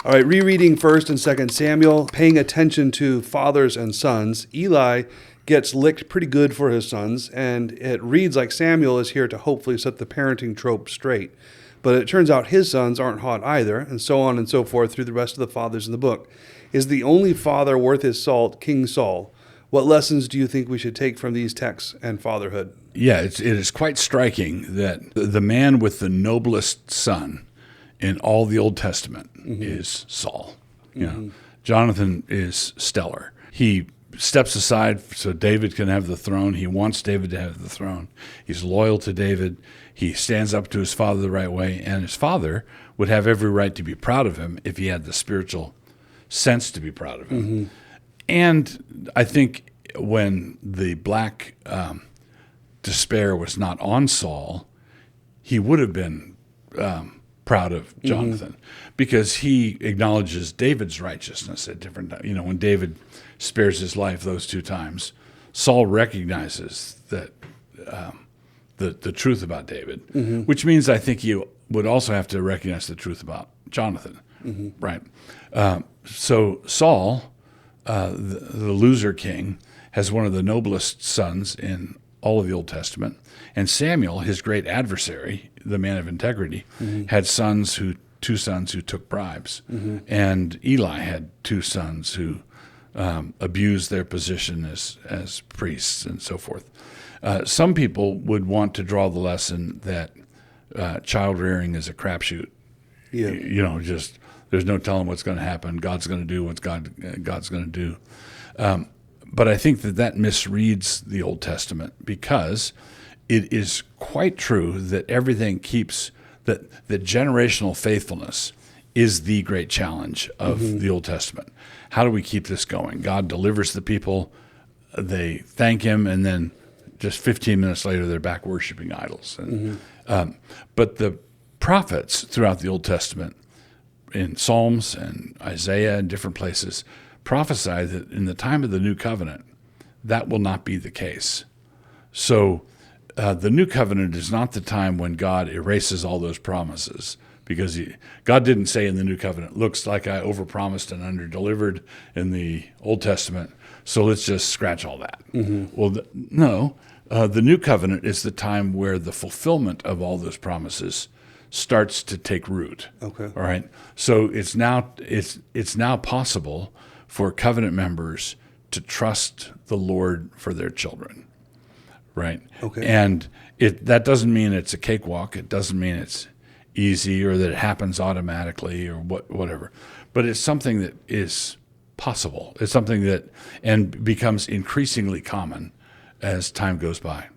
All right, rereading 1st and 2nd Samuel, paying attention to fathers and sons. Eli gets licked pretty good for his sons, and it reads like Samuel is here to hopefully set the parenting trope straight. But it turns out his sons aren't hot either, and so on and so forth through the rest of the fathers in the book. Is the only father worth his salt King Saul? What lessons do you think we should take from these texts and fatherhood? Yeah, it is quite striking that the man with the noblest son in all the Old Testament is Saul. You know, Jonathan is stellar. He steps aside so David can have the throne. He wants David to have the throne. He's loyal to David. He stands up to his father the right way, and his father would have every right to be proud of him if he had the spiritual sense to be proud of him. And I think when the black despair was not on Saul, he would have been proud of Jonathan because he acknowledges David's righteousness at different times. You know, when David spares his life those 2 times, Saul recognizes that the truth about David, which means I think you would also have to recognize the truth about Jonathan, right? So Saul, the loser king, has one of the noblest sons in all of the Old Testament. And Samuel, his great adversary, the man of integrity, had two sons who took bribes. And Eli had 2 sons who abused their position as priests and so forth. Some people would want to draw the lesson that child rearing is a crapshoot. Yeah. You know, just there's no telling what's going to happen. God's going to do what God's going to do. But I think that misreads the Old Testament because it is quite true that everything keeps that generational faithfulness is the great challenge of the Old Testament. How do we keep this going? God delivers the people, they thank him, and then just 15 minutes later they're back worshiping idols. And, but the prophets throughout the Old Testament, in Psalms and Isaiah and different places, prophesy that in the time of the new covenant, that will not be the case. So the new covenant is not the time when God erases all those promises, because God didn't say in the new covenant, looks like I overpromised and underdelivered in the Old Testament, so let's just scratch all that. Well, no, the new covenant is the time where the fulfillment of all those promises starts to take root. Okay. All right. So it's now possible for covenant members to trust the Lord for their children, right? Okay. And that doesn't mean it's a cakewalk. It doesn't mean it's easy or that it happens automatically or whatever. But it's something that is possible. It's something that and becomes increasingly common as time goes by.